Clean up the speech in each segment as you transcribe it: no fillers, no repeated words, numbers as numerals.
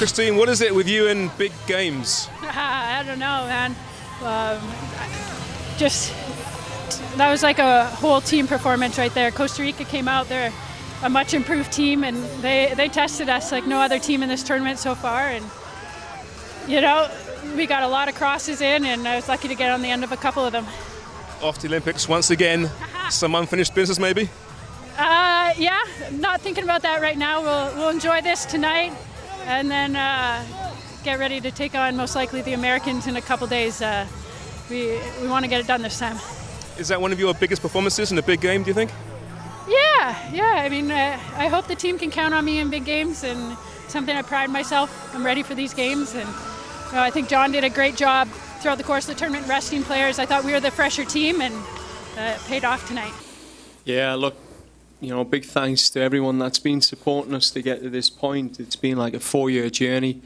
Christine, what is it with you in big games? I don't know, man. Just that was like a whole team performance right there. Costa Rica came out, they're a much improved team, and they tested us like no other team in this tournament so far. And you know, we got a lot of crosses in, and I was lucky to get on the end of a couple of them. Off to the Olympics once again. Some unfinished business maybe? Yeah, not thinking about that right now. We'll enjoy this tonight, and then get ready to take on most likely the Americans in a couple days. We want to get it done this time. Is that one of your biggest performances in a big game, do you think? Yeah. I mean, I hope the team can count on me in big games, and something I pride myself. I'm ready for these games, and you know, I think John did a great job throughout the course of the tournament resting players. I thought we were the fresher team, and it paid off tonight. Yeah, look, you know, big thanks to everyone that's been supporting us to get to this point. It's been like a 4-year journey.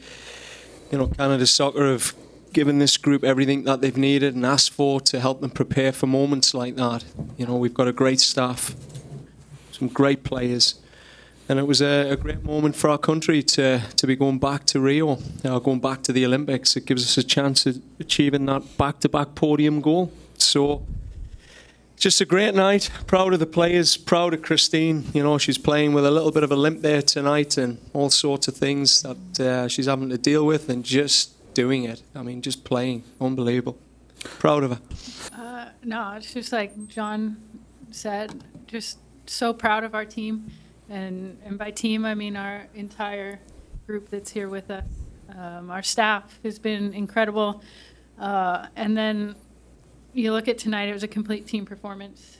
You know, Canada Soccer have given this group everything that they've needed and asked for to help them prepare for moments like that. You know, we've got a great staff, some great players, and it was a great moment for our country to be going back to Rio, going back to the Olympics. It gives us a chance of achieving that back-to-back podium goal. So, just a great night. Proud of the players, proud of Christine. You know, she's playing with a little bit of a limp there tonight and all sorts of things that she's having to deal with, and just doing it. I mean, just playing. Unbelievable. Proud of her. No, it's just like John said, just so proud of our team. And by team, I mean our entire group that's here with us. Our staff has been incredible. And then you look at tonight, it was a complete team performance.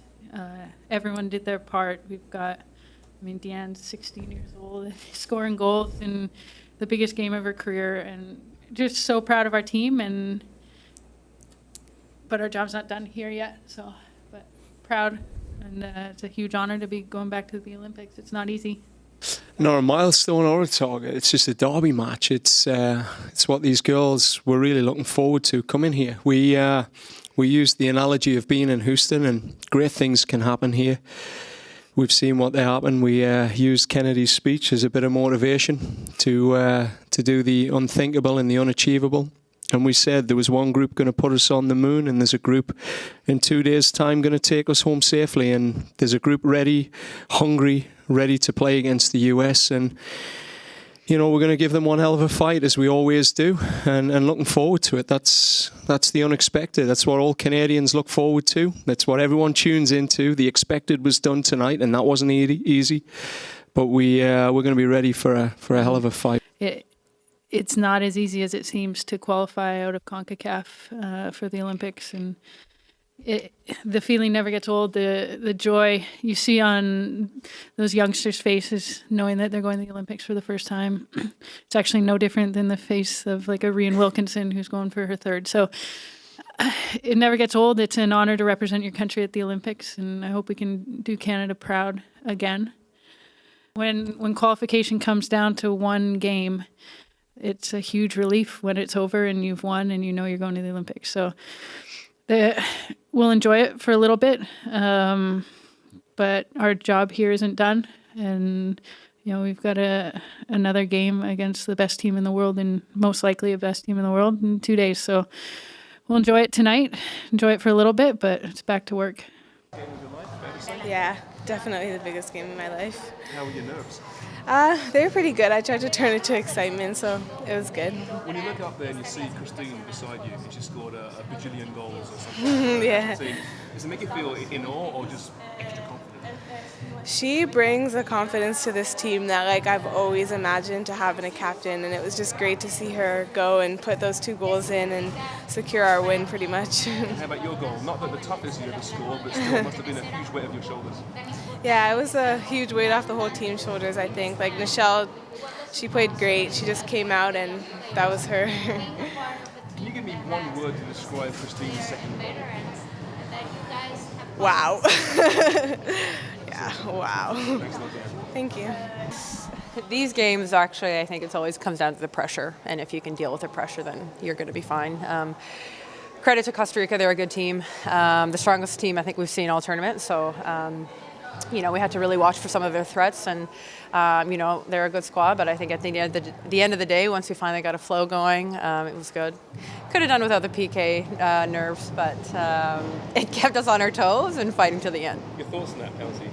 Everyone did their part. We've got, I mean, Deanne's 16 years old, scoring goals in the biggest game of her career, and just so proud of our team. But our job's not done here yet, but proud, and it's a huge honor to be going back to the Olympics. It's not easy. Not a milestone or a target. It's just a derby match. It's what these girls were really looking forward to coming here. We used the analogy of being in Houston, and great things can happen here. We've seen what they happen. We used Kennedy's speech as a bit of motivation to do the unthinkable and the unachievable. And we said there was one group going to put us on the moon, and there's a group in 2 days' time going to take us home safely. And there's a group ready, hungry, ready to play against the US. And you know, we're going to give them one hell of a fight, as we always do, and looking forward to it. That's the unexpected. That's what all Canadians look forward to. That's what everyone tunes into. The expected was done tonight, and that wasn't easy. But we're going to be ready for a hell of a fight. It's not as easy as it seems to qualify out of CONCACAF for the Olympics, and the feeling never gets old. The joy you see on those youngsters' faces knowing that they're going to the Olympics for the first time, it's actually no different than the face of like a Rian Wilkinson who's going for her third. So it never gets old. It's an honor to represent your country at the Olympics, and I hope we can do Canada proud again. When qualification comes down to one game, it's a huge relief when it's over and you've won and you know you're going to the Olympics. So we'll enjoy it for a little bit, but our job here isn't done. And you know, we've got another game against the best team in the world, and most likely the best team in the world, in 2 days. So we'll enjoy it tonight, enjoy it for a little bit, but it's back to work. Yeah, definitely the biggest game of my life. How were your nerves? They were pretty good. I tried to turn it to excitement, so it was good. When you look up there and you see Christine beside you, and she scored a bajillion goals or something, Yeah. Does it make you feel in awe or just extra confident? She brings a confidence to this team that like I've always imagined to have in a captain, and it was just great to see her go and put those 2 goals in and secure our win pretty much. How about your goal? Not that the toughest you ever scored, but still must have been a huge weight off your shoulders. Yeah, it was a huge weight off the whole team's shoulders, I think. Like Nichelle, she played great. She just came out and that was her. Can you give me one word to describe Christine's second goal? Wow. Yeah, wow. Thank you. These games, actually, I think it always comes down to the pressure, and if you can deal with the pressure, then you're going to be fine. Credit to Costa Rica, they're a good team. The strongest team I think we've seen all tournament, so we had to really watch for some of their threats, and they're a good squad. But I think at the end of the day, once we finally got a flow going, it was good. Could have done without the PK nerves, but it kept us on our toes and fighting to the end. Your thoughts on that penalty?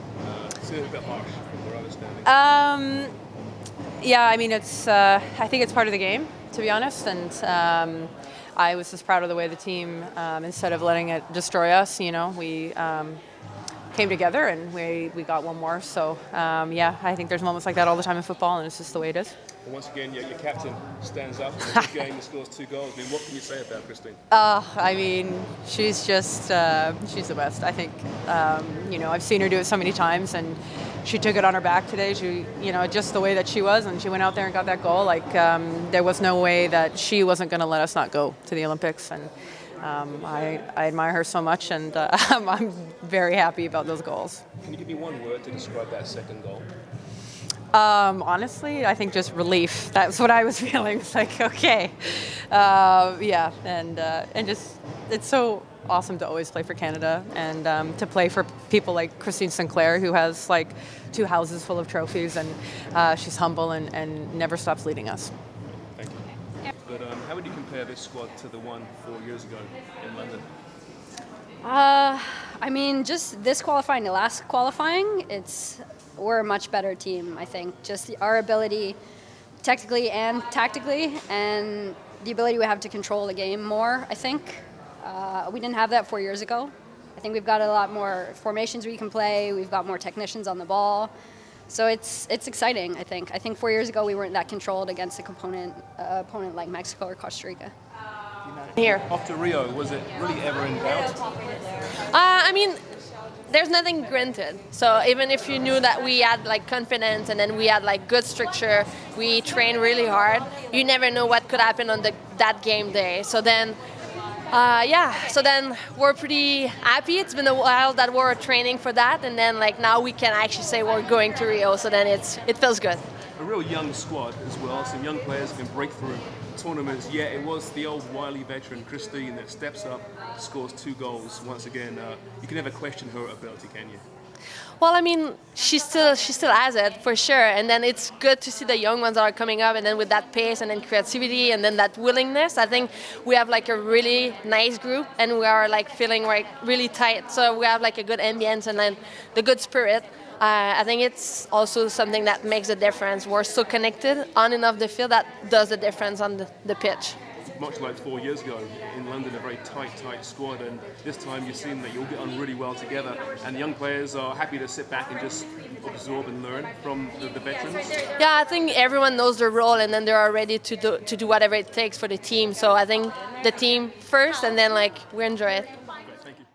It's a bit harsh from where I was standing. Yeah, I mean, I think it's part of the game, to be honest, and I was just proud of the way the team, instead of letting it destroy us, we came together and we got one more. So, I think there's moments like that all the time in football, and it's just the way it is. And once again, your captain stands up in a big game and scores 2 goals. I mean, what can you say about Christine? I mean, she's just, she's the best. I think, I've seen her do it so many times, and she took it on her back today. She, just the way that she was, and she went out there and got that goal. Like, there was no way that she wasn't going to let us not go to the Olympics. And I admire her so much, and I'm very happy about those goals. Can you give me one word to describe that second goal? Honestly, I think just relief. That's what I was feeling. It's like, okay. And just, it's so awesome to always play for Canada, and to play for people like Christine Sinclair, who has like 2 houses full of trophies, and she's humble and never stops leading us. Thank you. But how would you compare this squad to the one 4 years ago in London? I mean, just this qualifying, the last qualifying, we're a much better team, I think. Just our ability, technically and tactically, and the ability we have to control the game more, I think. We didn't have that 4 years ago. I think we've got a lot more formations we can play. We've got more technicians on the ball. So it's exciting, I think. I think 4 years ago we weren't that controlled against a opponent like Mexico or Costa Rica. Here. After Rio, was it really ever in doubt? I mean, there's nothing granted. So even if you knew that we had like confidence and then we had like good structure, we trained really hard, you never know what could happen on that game day. So then, so then we're pretty happy. It's been a while that we're training for that, and then like now we can actually say we're going to Rio. So then it feels good. A real young squad as well. Some young players who can break through tournaments. Yeah, it was the old wily veteran Christine that steps up, scores 2 goals once again. You can never question her ability, can you? Well, I mean, she still has it for sure, and then it's good to see the young ones that are coming up, and then with that pace and then creativity and then that willingness, I think we have like a really nice group, and we are like feeling like really tight. So we have like a good ambience and then the good spirit. I think it's also something that makes a difference. We're so connected on and off the field that does the difference on the pitch. Much like 4 years ago in London, a very tight squad, and this time you've seen that you'll get on really well together, and the young players are happy to sit back and just absorb and learn from the veterans. Yeah, I think everyone knows their role, and then they're ready to do whatever it takes for the team. So I think the team first, and then like we enjoy it. Great, thank you.